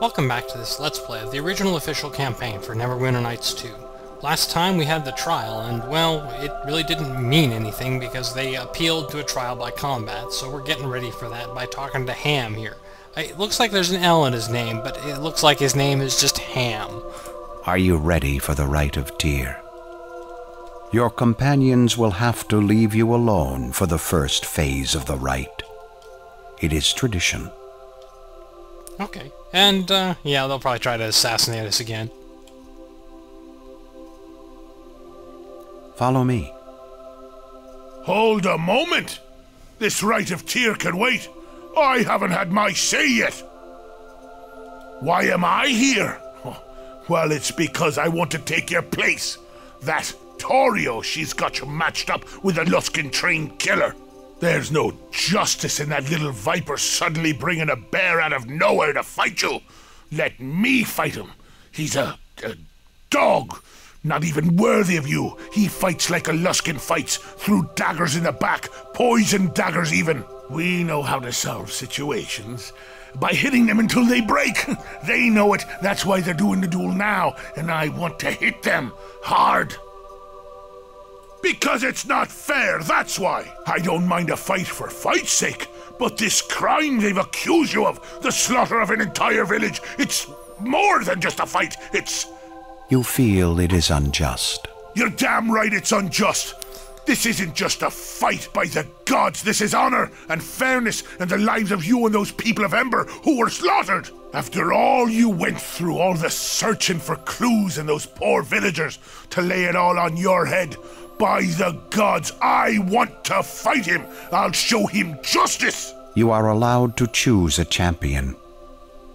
Welcome back to this Let's Play of the original official campaign for Neverwinter Nights 2. Last time we had the trial, and, well, it really didn't mean anything because they appealed to a trial by combat, so we're getting ready for that by talking to Ham here. It looks like there's an L in his name, but it looks like his name is just Ham. Are you ready for the rite of Tyr? Your companions will have to leave you alone for the first phase of the rite. It is tradition. Okay. And, yeah, they'll probably try to assassinate us again. Follow me. Hold a moment! This rite of Tyr can wait. I haven't had my say yet. Why am I here? Well, it's because I want to take your place. That Torio, she's got you matched up with a Luskan-trained killer. There's no justice in that little viper suddenly bringing a bear out of nowhere to fight you. Let me fight him. He's a dog. Not even worthy of you. He fights like a Luskan fights, through daggers in the back, poison daggers even. We know how to solve situations. By hitting them until they break. They know it. That's why they're doing the duel now, and I want to hit them hard. Because it's not fair, that's why. I don't mind a fight for fight's sake, but this crime they've accused you of, the slaughter of an entire village, it's more than just a fight, it's... You feel it is unjust. You're damn right it's unjust. This isn't just a fight by the gods, this is honor and fairness and the lives of you and those people of Ember who were slaughtered. After all you went through, all the searching for clues and those poor villagers, to lay it all on your head. By the gods, I want to fight him! I'll show him justice! You are allowed to choose a champion.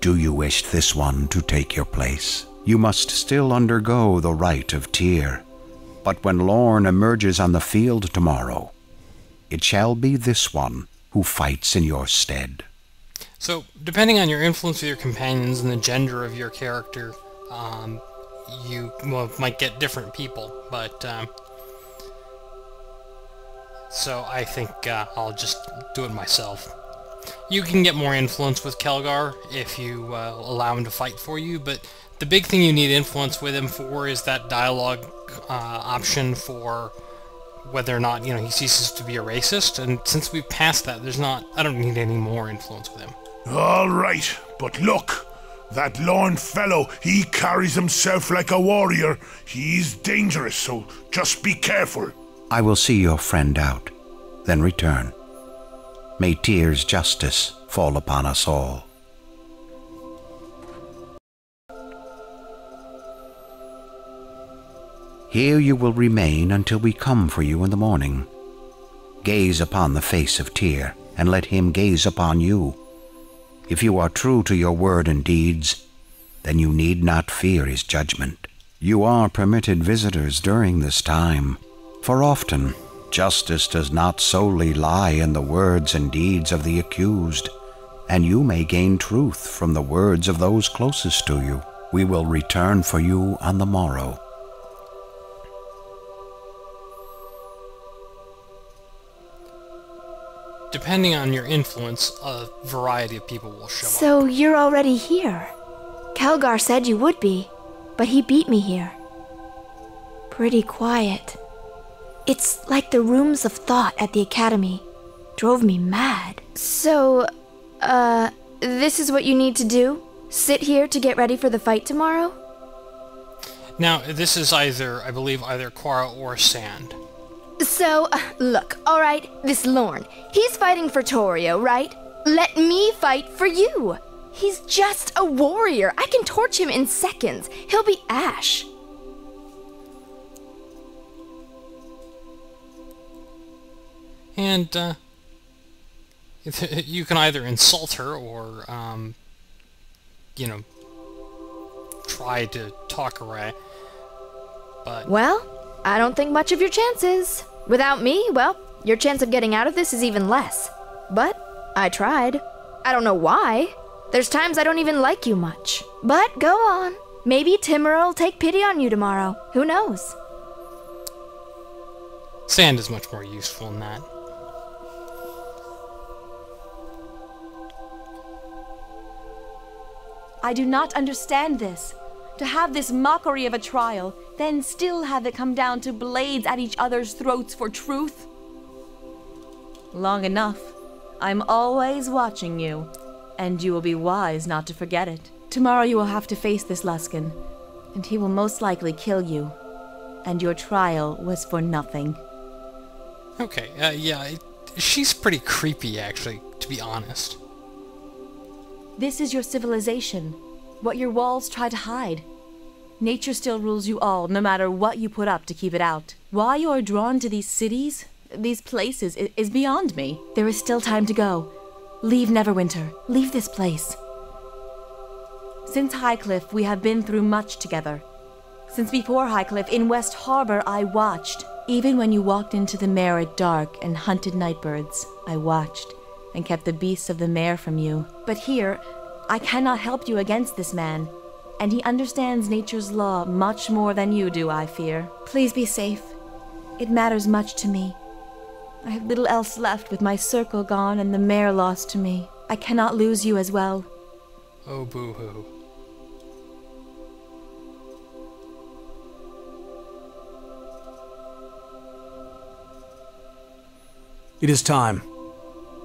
Do you wish this one to take your place? You must still undergo the rite of Tyr. But when Lorne emerges on the field tomorrow, it shall be this one who fights in your stead. So, depending on your influence with your companions and the gender of your character, you might get different people, but... So I think I'll just do it myself. You can get more influence with Kelgar if you allow him to fight for you, but the big thing you need influence with him for is that dialogue option for whether or not, he ceases to be a racist, and since we've passed that, I don't need any more influence with him. All right, but look, that Lorne fellow, he carries himself like a warrior. He's dangerous, so just be careful. I will see your friend out, then return. May Tyr's justice fall upon us all. Here you will remain until we come for you in the morning. Gaze upon the face of Tyr, and let him gaze upon you. If you are true to your word and deeds, then you need not fear his judgment. You are permitted visitors during this time. For often, justice does not solely lie in the words and deeds of the accused, and you may gain truth from the words of those closest to you. We will return for you on the morrow. Depending on your influence, a variety of people will show up. So you're already here. Kelgar said you would be, but he beat me here. Pretty quiet. It's like the rooms of thought at the academy. Drove me mad. So, this is what you need to do? Sit here to get ready for the fight tomorrow? Now, this is I believe either Quara or Sand. So, look, alright, this Lorne, he's fighting for Torio, right? Let me fight for you! He's just a warrior. I can torch him in seconds. He'll be ash. And, you can either insult her or, try to talk her away. But... Well, I don't think much of your chances. Without me, well, your chance of getting out of this is even less. But I tried. I don't know why. There's times I don't even like you much. But go on. Maybe Timur will take pity on you tomorrow. Who knows? Sand is much more useful than that. I do not understand this. To have this mockery of a trial, then still have it come down to blades at each other's throats for truth? Long enough. I'm always watching you, and you will be wise not to forget it. Tomorrow you will have to face this Luskin, and he will most likely kill you. And your trial was for nothing. Okay, yeah, she's pretty creepy, actually, to be honest. This is your civilization, what your walls try to hide. Nature still rules you all, no matter what you put up to keep it out. Why you are drawn to these cities, these places, is beyond me. There is still time to go. Leave Neverwinter. Leave this place. Since Highcliff, we have been through much together. Since before Highcliff, in West Harbor, I watched. Even when you walked into the mare at dark and hunted nightbirds, I watched and kept the beasts of the mare from you. But here, I cannot help you against this man, and he understands nature's law much more than you do, I fear. Please be safe. It matters much to me. I have little else left with my circle gone and the mare lost to me. I cannot lose you as well. Oh, boo-hoo. It is time.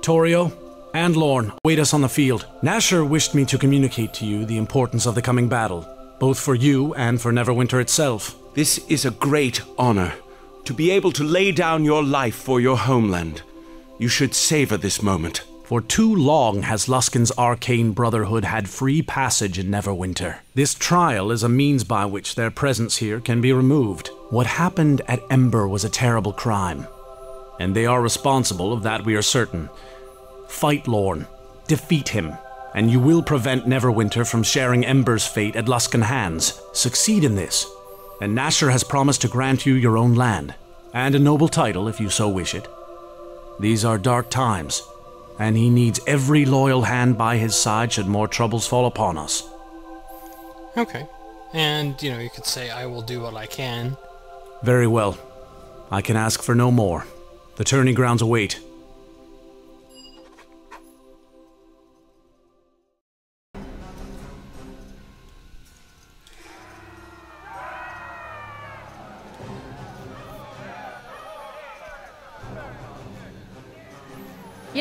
Torio and Lorne wait us on the field. Nasher wished me to communicate to you the importance of the coming battle, both for you and for Neverwinter itself. This is a great honor, to be able to lay down your life for your homeland. You should savor this moment. For too long has Luskin's arcane brotherhood had free passage in Neverwinter. This trial is a means by which their presence here can be removed. What happened at Ember was a terrible crime, and they are responsible, of that we are certain. Fight Lorne, defeat him, and you will prevent Neverwinter from sharing Ember's fate at Luskin hands. Succeed in this, and Nasher has promised to grant you your own land, and a noble title if you so wish it. These are dark times, and he needs every loyal hand by his side should more troubles fall upon us. Okay. And, you could say, I will do what I can. Very well. I can ask for no more. The tourney grounds await.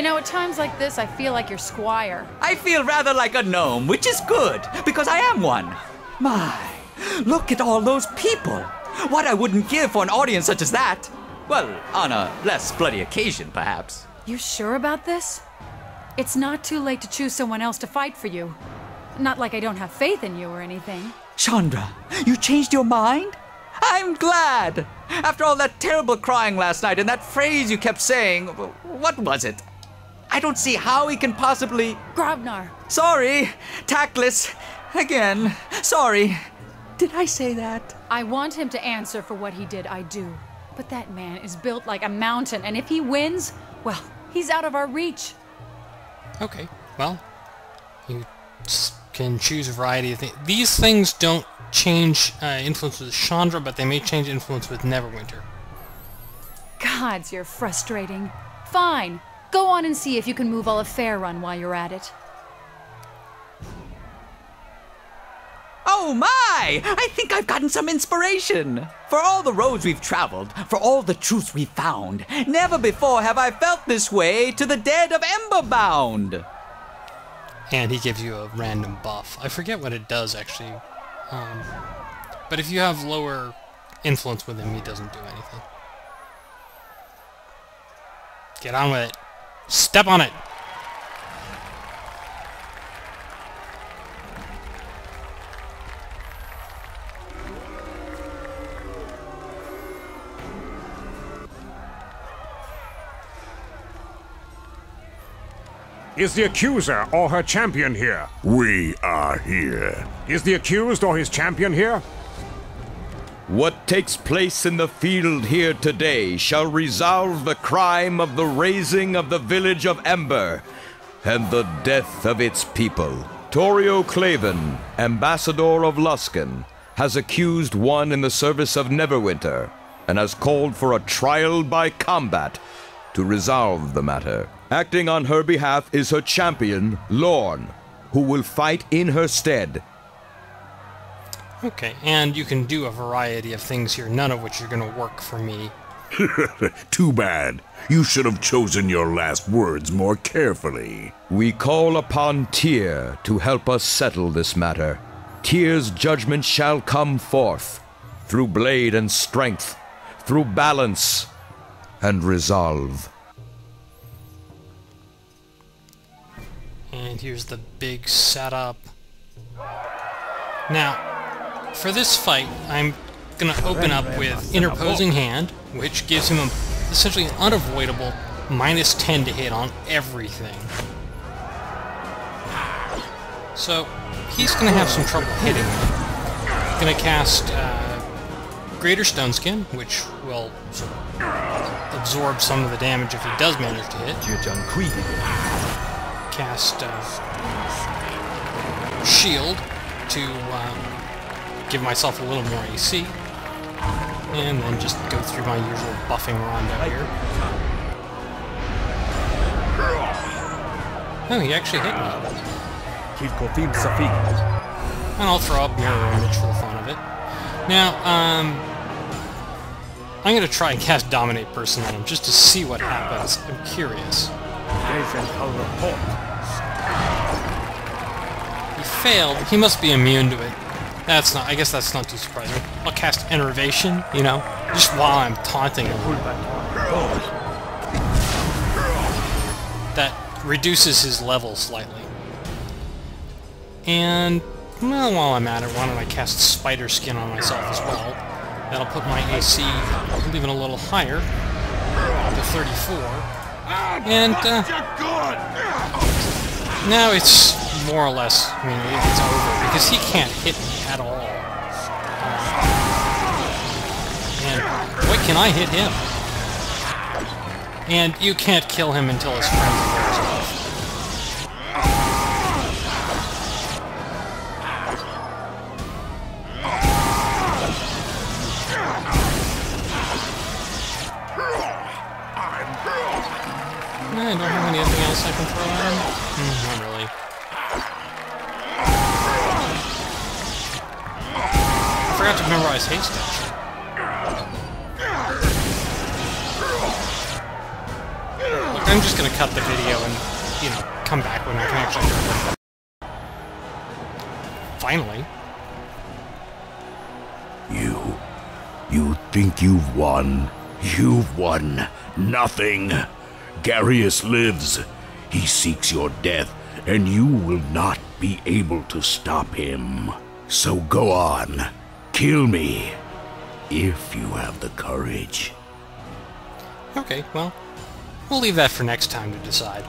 At times like this, I feel like your squire. I feel rather like a gnome, which is good, because I am one. My, look at all those people. What I wouldn't give for an audience such as that. Well, on a less bloody occasion, perhaps. You sure about this? It's not too late to choose someone else to fight for you. Not like I don't have faith in you or anything. Chandra, you changed your mind? I'm glad. After all that terrible crying last night and that phrase you kept saying, what was it? I don't see how he can possibly... Grobnar. Sorry. Tactless. Again. Sorry. Did I say that? I want him to answer for what he did, I do. But that man is built like a mountain, and if he wins, well, he's out of our reach. Okay, well, you can choose a variety of things. These things don't change influence with Chandra, but they may change influence with Neverwinter. Gods, you're frustrating. Fine. Go on and see if you can move all of Faerun while you're at it. Oh my! I think I've gotten some inspiration. For all the roads we've traveled, for all the truths we've found, never before have I felt this way to the dead of Emberbound. And he gives you a random buff. I forget what it does, actually. But if you have lower influence with him, he doesn't do anything. Get on with it. Step on it! Is the accuser or her champion here? We are here. Is the accused or his champion here? What takes place in the field here today shall resolve the crime of the razing of the village of Ember and the death of its people. Torio Claven, ambassador of Luskin, has accused one in the service of Neverwinter and has called for a trial by combat to resolve the matter. Acting on her behalf is her champion, Lorne, who will fight in her stead. Okay, and you can do a variety of things here, none of which are going to work for me. Too bad. You should have chosen your last words more carefully. We call upon Tyr to help us settle this matter. Tyr's judgment shall come forth, through blade and strength, through balance and resolve. And here's the big setup. Now, for this fight, I'm going to open up with Interposing Hand, which gives him essentially an unavoidable -10 to hit on everything. So, he's going to have some trouble hitting me. I'm going to cast Greater Stoneskin, which will sort of absorb some of the damage if he does manage to hit. Cast Shield to give myself a little more AC. And then just go through my usual buffing rondo here. Oh, he actually hit me. And I'll throw up Mirror Image for the fun of it. Now, I'm going to try and cast Dominate Person on him just to see what happens. I'm curious. He failed. He must be immune to it. That's not. I guess that's not too surprising. I'll cast Enervation, you know, just while I'm taunting him. That reduces his level slightly. And, well, while I'm at it, why don't I cast Spider Skin on myself as well? That'll put my AC even a little higher, to 34. And, now it's more or less, I mean, it's over, because he can't hit me at all. And, what can I hit him? And you can't kill him until his frenzy wears off. I don't have anything else I can throw at him? Not really. I forgot to memorize haste, actually. Look, I'm just gonna cut the video and, you know, come back when I can actually do it. Finally. You think you've won? You've won nothing. Garius lives. He seeks your death, and you will not be able to stop him. So go on. Kill me. If you have the courage. Okay, well, we'll leave that for next time to decide.